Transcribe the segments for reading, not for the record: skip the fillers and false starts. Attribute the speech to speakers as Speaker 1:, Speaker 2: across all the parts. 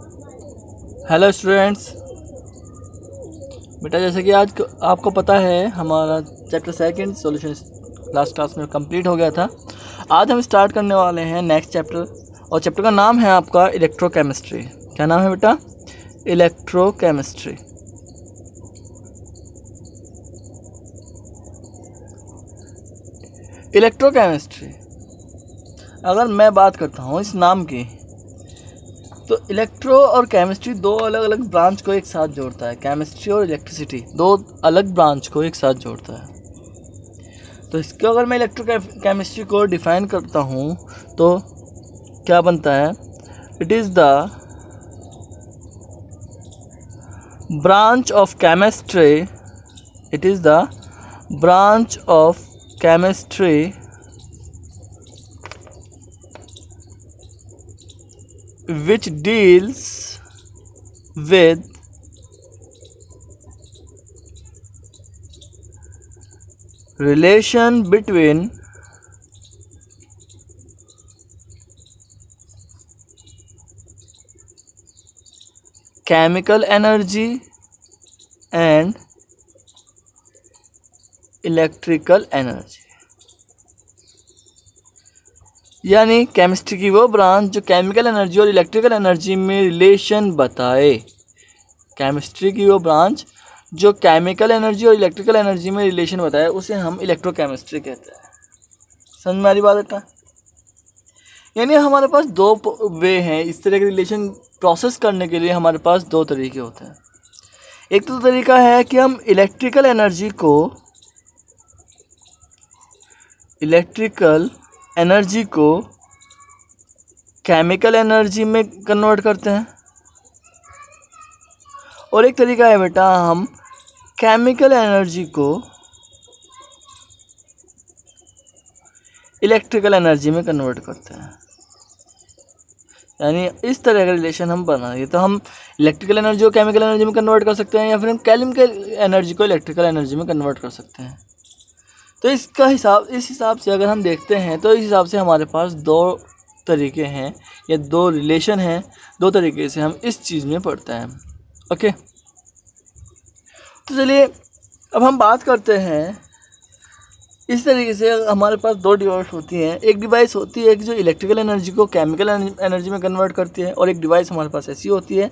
Speaker 1: Hello students, बेटा जैसे कि आज आपको पता है हमारा chapter second solution last class में कंप्लीट हो गया था। आज हम स्टार्ट करने वाले हैं नेक्स्ट चैप्टर और चैप्टर का नाम है आपका इलेक्ट्रोकेमिस्ट्री। क्या नाम है बेटा? इलेक्ट्रोकेमिस्ट्री। इलेक्ट्रोकेमिस्ट्री अगर मैं बात करता हूँ इस नाम की, तो इलेक्ट्रो और केमिस्ट्री दो अलग अलग ब्रांच को एक साथ जोड़ता है। केमिस्ट्री और इलेक्ट्रिसिटी दो अलग ब्रांच को एक साथ जोड़ता है। तो इसको अगर मैं इलेक्ट्रो केमिस्ट्री को डिफाइन करता हूँ तो क्या बनता है? It is the branch of chemistry, it is the branch of chemistry which deals with relation between chemical energy and electrical energy। यानी केमिस्ट्री की वो ब्रांच जो केमिकल एनर्जी और इलेक्ट्रिकल एनर्जी में रिलेशन बताए। केमिस्ट्री की वो ब्रांच जो केमिकल एनर्जी और इलेक्ट्रिकल एनर्जी में रिलेशन बताए उसे हम इलेक्ट्रोकेमिस्ट्री कहते हैं। समझ में आ रही बात बेटा? यानी हमारे पास दो वे हैं इस तरह के रिलेशन प्रोसेस करने के लिए। हमारे पास दो तरीके होते हैं। एक तो तरीका है कि हम इलेक्ट्रिकल एनर्जी को केमिकल एनर्जी में कन्वर्ट करते हैं, और एक तरीका है बेटा हम केमिकल एनर्जी को इलेक्ट्रिकल एनर्जी में कन्वर्ट करते हैं। यानी इस तरह का रिलेशन हम बनाएंगे तो हम इलेक्ट्रिकल एनर्जी को केमिकल एनर्जी में कन्वर्ट कर सकते हैं, या फिर हम केमिकल एनर्जी को इलेक्ट्रिकल एनर्जी में कन्वर्ट कर सकते हैं। तो इस हिसाब से अगर हम देखते हैं तो इस हिसाब से हमारे पास दो तरीके हैं या दो रिलेशन हैं। दो तरीके से हम इस चीज़ में पढ़ते हैं। ओके, तो चलिए अब हम बात करते हैं। इस तरीके से हमारे पास दो डिवाइस होती हैं। एक डिवाइस होती है जो इलेक्ट्रिकल एनर्जी को केमिकल एनर्जी में कन्वर्ट करती है, और एक डिवाइस हमारे पास ऐसी होती है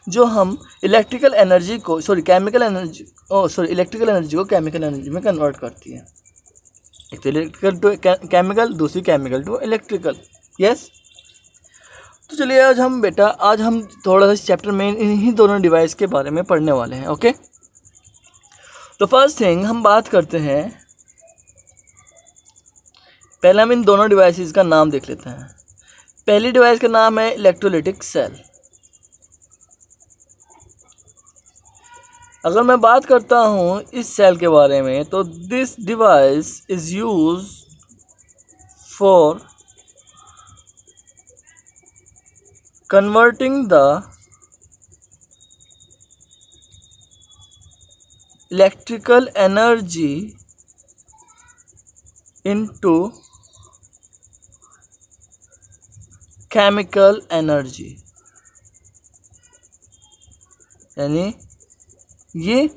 Speaker 1: जो हम इलेक्ट्रिकल एनर्जी को केमिकल एनर्जी में कन्वर्ट करती है। एक तो इलेक्ट्रिकल टू केमिकल, दूसरी केमिकल टू इलेक्ट्रिकल। यस, तो चलिए आज हम थोड़ा सा इस चैप्टर में इन्हीं दोनों डिवाइस के बारे में पढ़ने वाले हैं। ओके, तो फर्स्ट थिंग हम बात करते हैं, पहले हम इन दोनों डिवाइसेस का नाम देख लेते हैं। पहली डिवाइस का नाम है इलेक्ट्रोलिटिक सेल। अगर मैं बात करता हूँ इस सेल के बारे में, तो this device is used for converting the electrical energy into chemical energy. यानी ये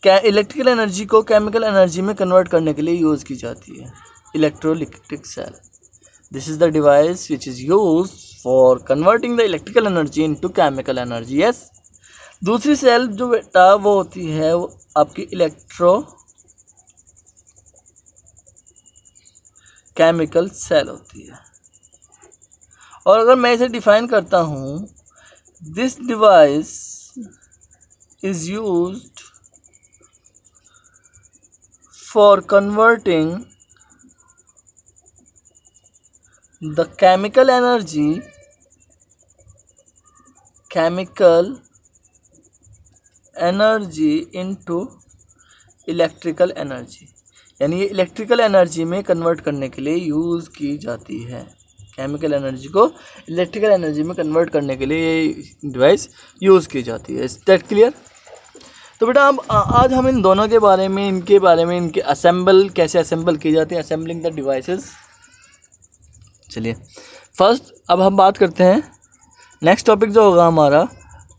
Speaker 1: इलेक्ट्रिकल एनर्जी को केमिकल एनर्जी में कन्वर्ट करने के लिए यूज़ की जाती है। Electrolytic cell, this is the device which is use for converting the electrical energy into chemical energy. Yes, दूसरी सेल जो बेटा वो होती है वो आपकी इलेक्ट्रो केमिकल सेल होती है। और अगर मैं इसे डिफाइन करता हूँ, this device is used for converting the chemical energy into electrical energy. यानी ये इलेक्ट्रिकल एनर्जी में कन्वर्ट करने के लिए यूज़ की जाती है। केमिकल एनर्जी को इलेक्ट्रिकल एनर्जी में कन्वर्ट करने के लिए ये डिवाइस यूज़ की जाती है। Is that clear? तो बेटा अब आज हम इन दोनों के बारे में इनके असेंबल कैसे असेंबल की जाती है, असेंबलिंग द डिवाइसेस। चलिए फर्स्ट अब हम बात करते हैं, नेक्स्ट टॉपिक जो होगा हमारा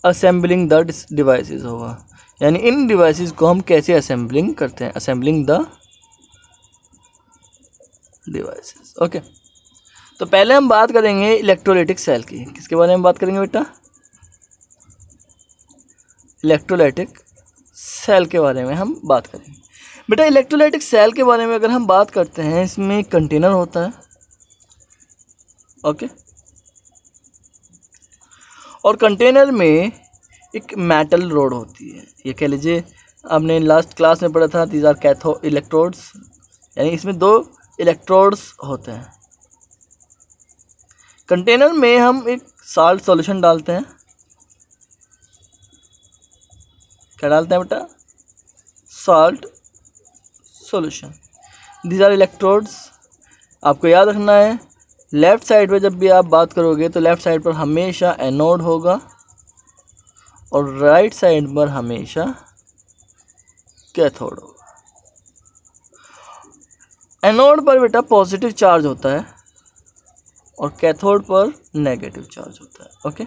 Speaker 1: असेंबलिंग द डिवाइसेस होगा, यानी इन डिवाइसेस को हम कैसे असेंबलिंग करते हैं, असेंबलिंग द डिवाइसेस। ओके, तो पहले हम बात करेंगे इलेक्ट्रोलाइटिक सेल की। किसके बारे में बात करेंगे बेटा? इलेक्ट्रोलाइटिक सेल के बारे में हम बात करेंगे। बेटा इलेक्ट्रोलाइटिक सेल के बारे में अगर हम बात करते हैं, इसमें एक कंटेनर होता है, ओके, और कंटेनर में एक मेटल रोड होती है। ये कह लीजिए आपने लास्ट क्लास में पढ़ा था, दीज आर कैथो इलेक्ट्रोड्स, यानी इसमें 2 इलेक्ट्रोड्स होते हैं। कंटेनर में हम एक साल्ट सॉल्यूशन डालते हैं। क्या डालते हैं बेटा? Salt solution. These are electrodes. आपको याद रखना है, लेफ्ट साइड पे जब भी आप बात करोगे तो लेफ्ट साइड पर हमेशा एनोड होगा और राइट साइड पर हमेशा कैथोड होगा। एनोड पर बेटा पॉजिटिव चार्ज होता है और कैथोड पर नेगेटिव चार्ज होता है, ओके,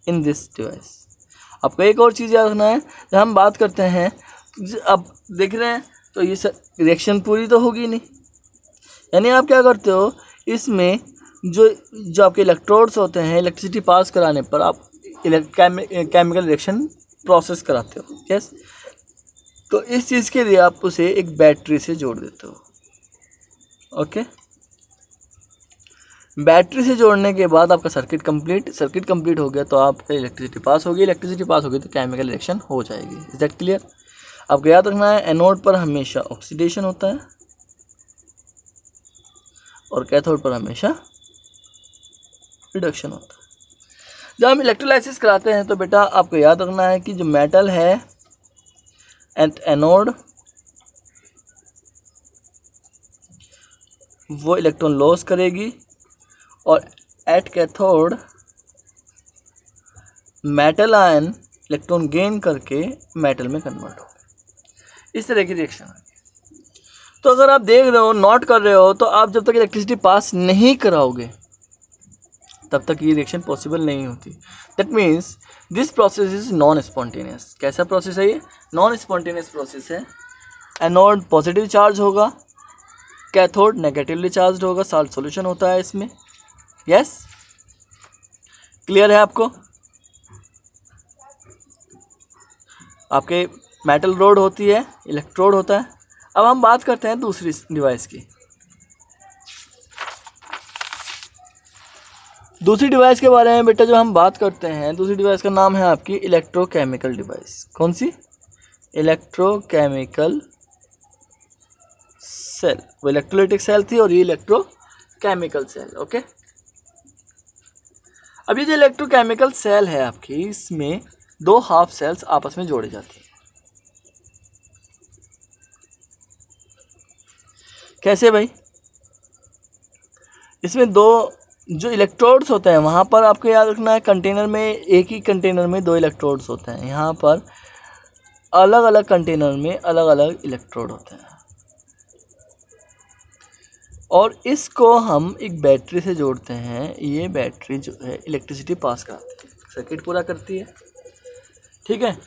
Speaker 1: इन दिस डिवाइस। आपको एक और चीज़ याद रखना है, जब हम बात करते हैं, अब देख रहे हैं तो ये रिएक्शन पूरी तो होगी नहीं, यानी आप क्या करते हो, इसमें जो आपके इलेक्ट्रोड्स होते हैं, इलेक्ट्रिसिटी पास कराने पर आप केमिकल रिएक्शन प्रोसेस कराते हो, यस। तो इस चीज़ के लिए आप उसे एक बैटरी से जोड़ देते हो, ओके। बैटरी से जोड़ने के बाद आपका सर्किट कंप्लीट हो गया, तो आपका इलेक्ट्रिसिटी पास होगी, तो केमिकल रिएक्शन हो जाएगी। Is that clear? आपको याद रखना है, एनोड पर हमेशा ऑक्सीडेशन होता है और कैथोड पर हमेशा रिडक्शन होता है। जब हम इलेक्ट्रोलाइसिस कराते हैं तो बेटा आपको याद रखना है कि जो मेटल है एट एनोड वो इलेक्ट्रॉन लॉस करेगी और at cathode metal ion electron gain करके मेटल में कन्वर्ट होगा। इस तरह की रिएक्शन है। तो अगर आप देख रहे हो, नोट कर रहे हो, तो आप जब तक इलेक्ट्रिसिटी पास नहीं कराओगे तब तक ये रिएक्शन पॉसिबल नहीं होती। That means this process is non spontaneous. कैसा प्रोसेस है ये? नॉन स्पॉन्टेनियस प्रोसेस है। एनोड पॉजिटिव चार्ज होगा, कैथोड नेगेटिवली चार्ज होगा, साल्ट सॉल्यूशन होता है इसमें, यस। क्लियर है आपको? आपके मेटल रोड होती है, इलेक्ट्रोड होता है। अब हम बात करते हैं दूसरी डिवाइस की। दूसरी डिवाइस के बारे में बेटा जो हम बात करते हैं, दूसरी डिवाइस का नाम है आपकी इलेक्ट्रोकेमिकल डिवाइस। कौन सी? Electrochemical cell. वो इलेक्ट्रोलाइटिक सेल थी और ये इलेक्ट्रोकेमिकल सेल, ओके। अब ये जो इलेक्ट्रोकेमिकल सेल है आपकी, इसमें 2 हाफ सेल्स आपस में जोड़ी जाती है। कैसे भाई? इसमें 2 जो इलेक्ट्रोड्स होते हैं, वहाँ पर आपको याद रखना है, कंटेनर में, एक ही कंटेनर में 2 इलेक्ट्रोड्स होते हैं। यहाँ पर अलग अलग कंटेनर में अलग अलग इलेक्ट्रोड होते हैं और इसको हम एक बैटरी से जोड़ते हैं। ये बैटरी जो है इलेक्ट्रिसिटी पास कराती है, सर्किट पूरा करती है, ठीक है।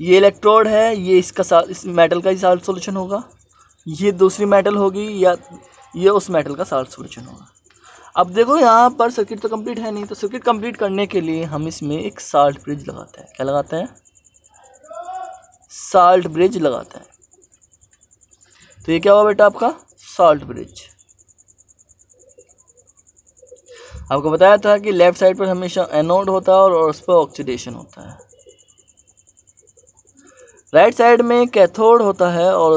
Speaker 1: ये इलेक्ट्रोड है, ये इस मेटल का ही साल्ट सॉल्यूशन होगा, ये दूसरी मेटल होगी या ये उस मेटल का साल्ट सॉल्यूशन होगा। अब देखो यहाँ पर सर्किट तो कंप्लीट है नहीं, तो सर्किट कंप्लीट करने के लिए हम इसमें एक साल्ट ब्रिज लगाते हैं। क्या लगाते हैं? साल्ट ब्रिज लगाते हैं। तो ये क्या हुआ बेटा आपका? Salt bridge. आपको बताया था कि लेफ्ट साइड पर हमेशा एनोड होता है और उस पर ऑक्सीडेशन होता है, राइट साइड में कैथोड होता है और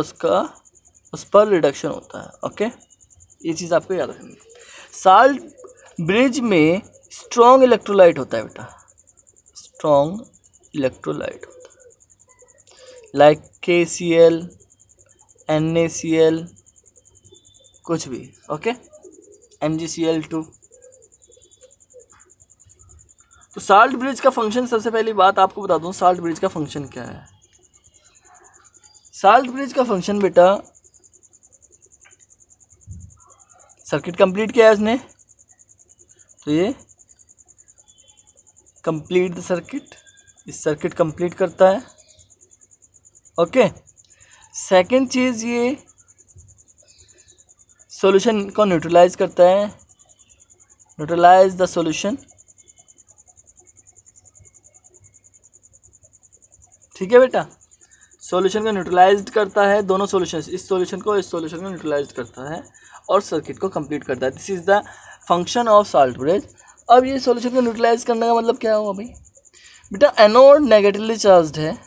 Speaker 1: उस पर रिडक्शन होता है, ओके। ये चीज़ आपको याद रखनी है। साल्ट ब्रिज में स्ट्रॉन्ग इलेक्ट्रोलाइट होता है बेटा, स्ट्रॉन्ग इलेक्ट्रोलाइट होता है, लाइक KCl, NaCl, कुछ भी, ओके, MgCl2। तो साल्ट ब्रिज का फंक्शन, सबसे पहली बात आपको बता दूं, साल्ट ब्रिज का फंक्शन क्या है। साल्ट ब्रिज का फंक्शन बेटा, सर्किट कंप्लीट किया है इसने, तो ये कंप्लीट द सर्किट, इस सर्किट कंप्लीट करता है। ओके, सेकंड चीज़ ये सॉल्यूशन को न्यूट्रलाइज करता है, न्यूट्रलाइज द सॉल्यूशन। ठीक है बेटा, सॉल्यूशन को न्यूट्रलाइज करता है, दोनों सॉल्यूशन, इस सॉल्यूशन को न्यूट्रलाइज करता है और सर्किट को कंप्लीट करता है। This is the function of salt bridge. अब ये सॉल्यूशन को न्यूट्रलाइज करने का मतलब क्या हुआ भाई बेटा, एनोड नेगेटिवली चार्ज्ड है,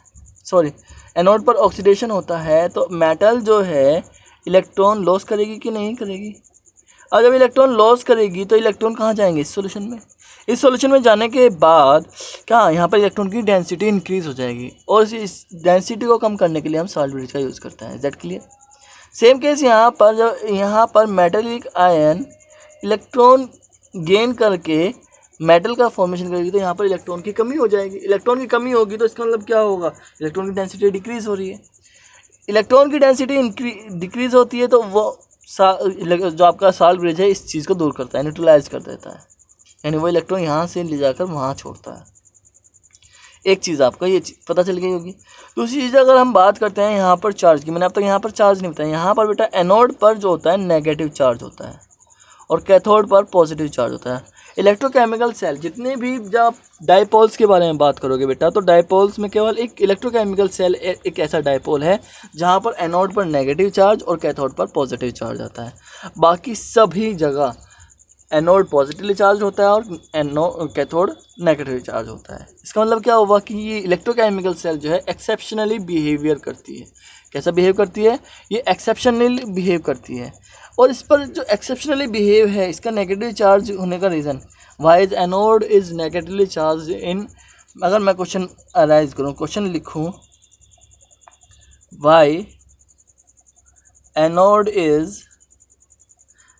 Speaker 1: सॉरी एनोड पर ऑक्सीडेशन होता है तो मेटल जो है इलेक्ट्रॉन लॉस करेगी कि नहीं करेगी। और जब इलेक्ट्रॉन लॉस करेगी तो इलेक्ट्रॉन कहाँ जाएंगे, इस सॉल्यूशन में। इस सॉल्यूशन में जाने के बाद क्या यहाँ पर इलेक्ट्रॉन की डेंसिटी इंक्रीज हो जाएगी और इस डेंसिटी को कम करने के लिए हम साल्ट ब्रिज का यूज़ करते हैं। That clear. सेम केस यहाँ पर, जब यहाँ पर मेटलिक आयन इलेक्ट्रॉन गेन करके मेटल का फॉर्मेशन करेगी तो यहाँ पर इलेक्ट्रॉन की कमी हो जाएगी। इलेक्ट्रॉन की कमी होगी तो इसका मतलब क्या होगा, इलेक्ट्रॉन की डेंसिटी डिक्रीज हो रही है। इलेक्ट्रॉन की डेंसिटी डिक्रीज होती है तो वो जो आपका साल्ट ब्रिज है इस चीज़ को दूर करता है, न्यूट्रलाइज कर देता है, यानी वो इलेक्ट्रॉन यहाँ से ले जाकर वहाँ छोड़ता है। एक चीज़ आपको ये पता चल गई होगी। दूसरी चीज़ अगर हम बात करते हैं यहाँ पर चार्ज की, मैंने अब तक यहाँ पर चार्ज नहीं बताया। यहाँ पर बेटा एनोड पर जो होता है नेगेटिव चार्ज होता है और कैथोड पर पॉजिटिव चार्ज होता है। इलेक्ट्रोकेमिकल सेल, जितने भी जब डायपोल्स के बारे में बात करोगे बेटा तो डायपोल्स में केवल एक इलेक्ट्रोकेमिकल सेल एक ऐसा डायपोल है जहाँ पर एनोड पर नेगेटिव चार्ज और कैथोड पर पॉजिटिव चार्ज आता है। बाकी सभी जगह एनोड पॉजिटिवली चार्ज होता है और कैथोड नेगेटिव चार्ज होता है। इसका मतलब क्या हुआ कि ये इलेक्ट्रोकेमिकल सेल जो है एक्सेप्शनली बिहेवियर करती है। कैसा बिहेव करती है, ये एक्सेप्शनली बिहेव करती है। और इस पर जो एक्सेप्शनली बिहेव है, इसका नेगेटिव चार्ज होने का reason, why is anode is negatively charge in, अगर मैं क्वेश्चन अराइज करूँ, क्वेश्चन लिखूँ, why anode is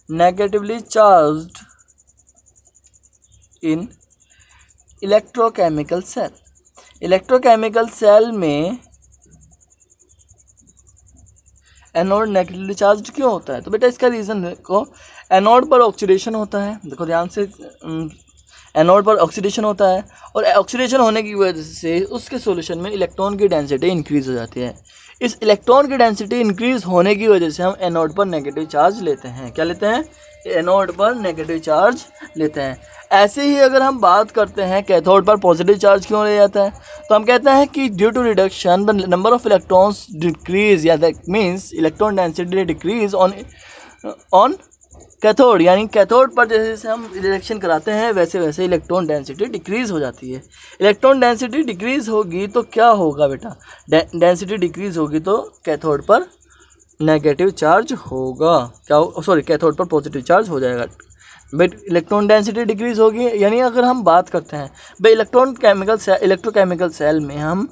Speaker 1: negatively charged in electrochemical cell। Electrochemical cell में एनोड नेगेटिवली चार्ज क्यों होता है, तो बेटा इसका रीज़न देखो, एनोड पर ऑक्सीडेशन होता है। देखो ध्यान से, एनोड पर ऑक्सीडेशन होता है और ऑक्सीडेशन होने की वजह से उसके सॉल्यूशन में इलेक्ट्रॉन की डेंसिटी इंक्रीज हो जाती है। इस इलेक्ट्रॉन की डेंसिटी इंक्रीज होने की वजह से हम एनोड पर नेगेटिव चार्ज लेते हैं। क्या लेते हैं, एनोड पर नेगेटिव चार्ज लेते हैं। ऐसे ही अगर हम बात करते हैं कैथोड पर पॉजिटिव चार्ज क्यों ले जाता है, तो हम कहते हैं कि due to reduction the number of electrons decrease, या that means electron density decrease on cathode, यानी कैथोड पर जैसे जैसे हम रिएक्शन कराते हैं वैसे वैसे इलेक्ट्रॉन डेंसिटी डिक्रीज हो जाती है। इलेक्ट्रॉन डेंसिटी डिक्रीज होगी तो क्या होगा बेटा, डेंसिटी डिक्रीज होगी तो कैथोड पर नेगेटिव चार्ज होगा, क्या सॉरी कैथोड पर पॉजिटिव चार्ज हो जाएगा। बट इलेक्ट्रॉन डेंसिटी डिक्रीज होगी, यानी अगर हम बात करते हैं भाई इलेक्ट्रोकेमिकल सेल में हम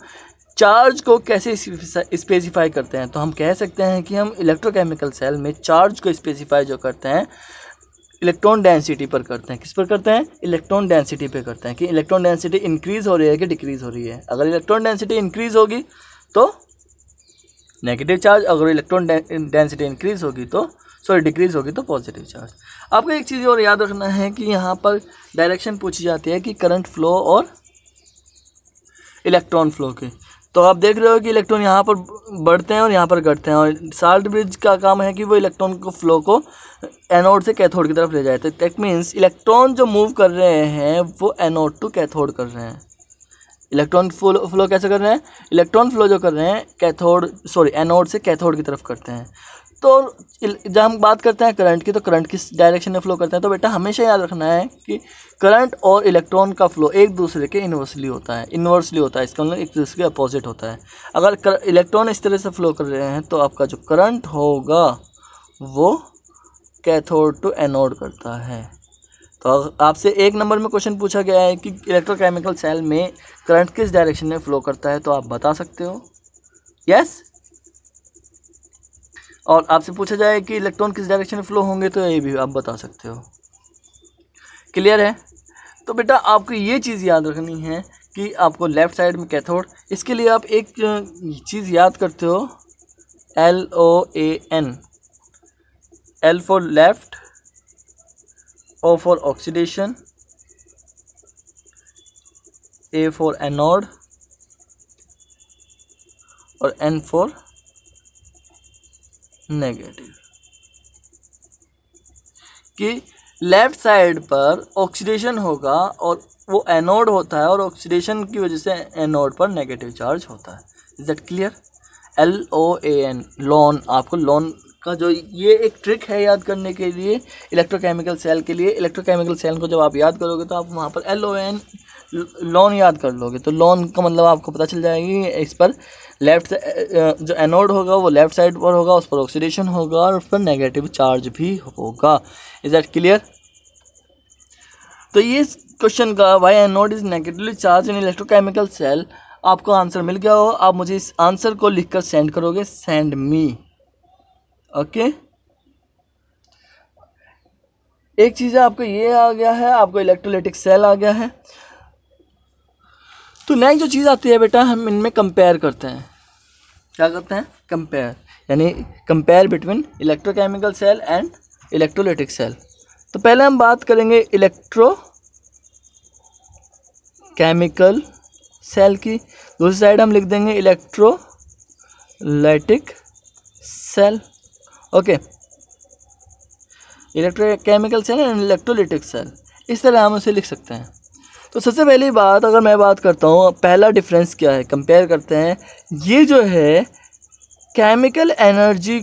Speaker 1: चार्ज को कैसे स्पेसिफाई करते हैं, तो हम कह सकते हैं कि हम इलेक्ट्रोकेमिकल सेल में चार्ज को स्पेसिफाई जो करते हैं इलेक्ट्रॉन डेंसिटी पर करते हैं। किस पर करते हैं, इलेक्ट्रॉन डेंसिटी पे करते हैं कि इलेक्ट्रॉन डेंसिटी इंक्रीज हो रही है कि डिक्रीज हो रही है। अगर इलेक्ट्रॉन डेंसिटी इंक्रीज होगी तो नेगेटिव चार्ज, अगर इलेक्ट्रॉन डेंसिटी इंक्रीज होगी तो डिक्रीज होगी तो पॉजिटिव चार्ज। आपको एक चीज़ और याद रखना है कि यहाँ पर डायरेक्शन पूछी जाती है कि करंट फ्लो और इलेक्ट्रॉन फ्लो के। तो आप देख रहे हो कि इलेक्ट्रॉन यहाँ पर बढ़ते हैं और यहाँ पर घटते हैं, और साल्ट ब्रिज का काम है कि वो इलेक्ट्रॉन को फ्लो को एनोड से कैथोड की तरफ ले जाए। तो दैट मीन्स इलेक्ट्रॉन जो मूव कर रहे हैं वो एनोड टू कैथोड कर रहे हैं। इलेक्ट्रॉन फ्लो कैसे कर रहे हैं, इलेक्ट्रॉन फ्लो जो कर रहे हैं एनोड से कैथोड की तरफ करते हैं। तो जब हम बात करते हैं करंट की, तो करंट किस डायरेक्शन में फ्लो करते हैं, तो बेटा हमेशा याद रखना है कि करंट और इलेक्ट्रॉन का फ्लो एक दूसरे के इन्वर्सली होता है, इसका मतलब एक दूसरे के अपोजिट होता है। अगर इलेक्ट्रॉन इस तरह से फ्लो कर रहे हैं तो आपका जो करंट होगा वो कैथोड टू एनोड करता है। तो आपसे 1 नंबर में क्वेश्चन पूछा गया है कि इलेक्ट्रोकेमिकल सेल में करंट किस डायरेक्शन में फ्लो करता है, तो आप बता सकते हो यस। और आपसे पूछा जाए कि इलेक्ट्रॉन किस डायरेक्शन में फ्लो होंगे तो ये भी आप बता सकते हो। क्लियर है। तो बेटा आपको ये चीज़ याद रखनी है कि आपको लेफ़्ट साइड में कैथोड, इसके लिए आप एक चीज़ याद करते हो, LOAN, L for left, O for oxidation, A for anode और एन फॉर नेगेटिव, कि लेफ्ट साइड पर ऑक्सीडेशन होगा और वो एनोड होता है और ऑक्सीडेशन की वजह से एनोड पर नेगेटिव चार्ज होता है। Is that clear? LOAN, lawn. आपको लॉन का जो ये एक ट्रिक है याद करने के लिए इलेक्ट्रोकेमिकल सेल के लिए। इलेक्ट्रोकेमिकल सेल को जब आप याद करोगे तो आप वहाँ पर LON लॉन याद कर लोगे, तो लॉन का मतलब आपको पता चल जाएगी। इस पर लेफ्ट जो एनोड होगा वो लेफ्ट साइड पर होगा, उस पर ऑक्सीडेशन होगा और उस पर नेगेटिव चार्ज भी होगा। Is that clear? तो ये क्वेश्चन का why anode is negatively charge in electrochemical cell आपको आंसर मिल गया हो। आप मुझे इस आंसर को लिखकर सेंड करोगे, सेंड मी। ओके, एक चीज़ है आपको ये आ गया है, आपको इलेक्ट्रोलाइटिक सेल आ गया है। तो नेक्स्ट जो चीज़ आती है बेटा, हम इनमें कंपेयर करते हैं। क्या करते हैं? कंपेयर, यानी compare between electrochemical cell and electrolytic cell. तो पहले हम बात करेंगे इलेक्ट्रोकेमिकल सेल की, दूसरी साइड हम लिख देंगे electrolytic cell. Okay, electrochemical cell and electrolytic cell, इस तरह हम उसे लिख सकते हैं। तो सबसे पहली बात अगर मैं बात करता हूँ, पहला डिफरेंस क्या है, कंपेयर करते हैं। ये जो है केमिकल एनर्जी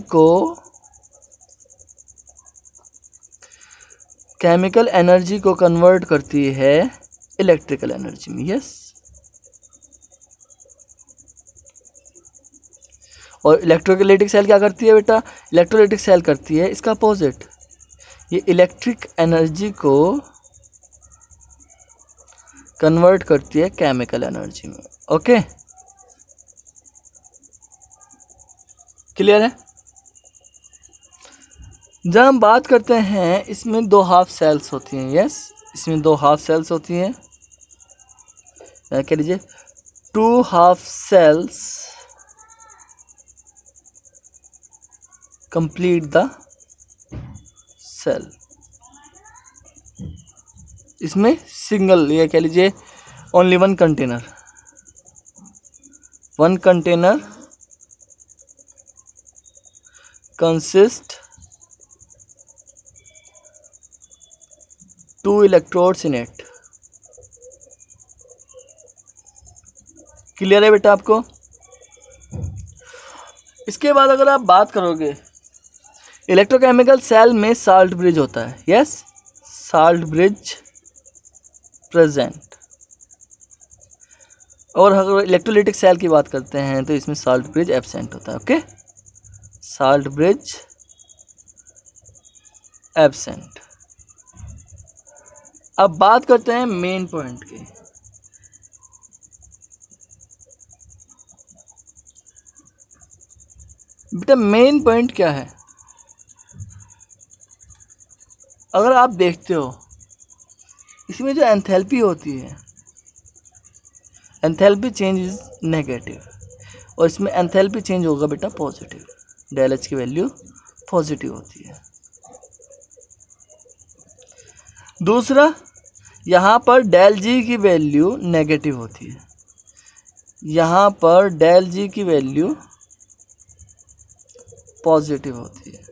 Speaker 1: को कन्वर्ट करती है इलेक्ट्रिकल एनर्जी में। यस, और इलेक्ट्रोलाइटिक सेल क्या करती है बेटा? इलेक्ट्रोलाइटिक सेल करती है इसका अपोजिट, ये इलेक्ट्रिक एनर्जी को कन्वर्ट करती है केमिकल एनर्जी में। ओके, क्लियर है? जब हम बात करते हैं, इसमें दो हाफ सेल्स होती हैं। यस, इसमें दो हाफ सेल्स होती हैं, कह लीजिए 2 half cells complete the cell. इसमें सिंगल, ये कह लीजिए only one container consist 2 electrodes in it. Clear है बेटा आपको? इसके बाद अगर आप बात करोगे, इलेक्ट्रोकेमिकल सेल में साल्ट ब्रिज होता है। Yes, salt bridge present. और अगर इलेक्ट्रोलाइटिक सेल की बात करते हैं तो इसमें साल्ट ब्रिज एब्सेंट होता है। Okay, salt bridge absent. अब बात करते हैं मेन पॉइंट की। बेटा मेन पॉइंट क्या है? अगर आप देखते हो इसमें जो एंथैल्पी होती है, एंथैल्पी चेंज इज नेगेटिव, और इसमें एंथैल्पी चेंज होगा बेटा पॉजिटिव। डेल एच की वैल्यू पॉजिटिव होती है। दूसरा, यहाँ पर डेल जी की वैल्यू नेगेटिव होती है, यहाँ पर डेल जी की वैल्यू पॉजिटिव होती है।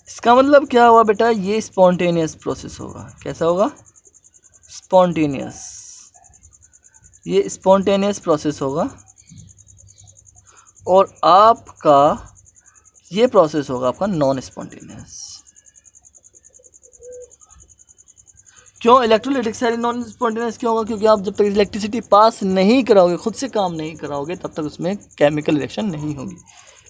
Speaker 1: इसका मतलब क्या हुआ बेटा? ये स्पॉन्टेनियस प्रोसेस होगा। कैसा होगा? स्पॉन्टेनियस। ये स्पॉन्टेनियस प्रोसेस होगा और आपका ये प्रोसेस होगा आपका नॉन स्पॉन्टेनियस। क्यों इलेक्ट्रोलाइटिक सेल नॉन स्पॉन्टेनियस क्यों होगा? क्योंकि आप जब तक इलेक्ट्रिसिटी पास नहीं कराओगे, खुद से काम नहीं कराओगे, तब तक उसमें केमिकल रिएक्शन नहीं होगी।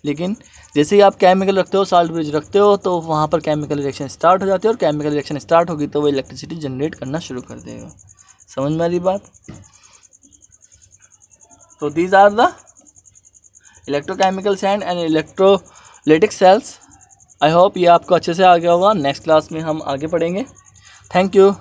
Speaker 1: लेकिन जैसे ही आप केमिकल रखते हो, साल्ट ब्रिज रखते हो, तो वहाँ पर केमिकल रिएक्शन स्टार्ट हो जाती है, और केमिकल रिएक्शन स्टार्ट होगी तो वो इलेक्ट्रिसिटी जनरेट करना शुरू कर देगा। समझ में आ रही बात? तो these are the electrochemical cell and electrolytic cells. I hope ये आपको अच्छे से आ गया होगा। नेक्स्ट क्लास में हम आगे पढ़ेंगे। Thank you.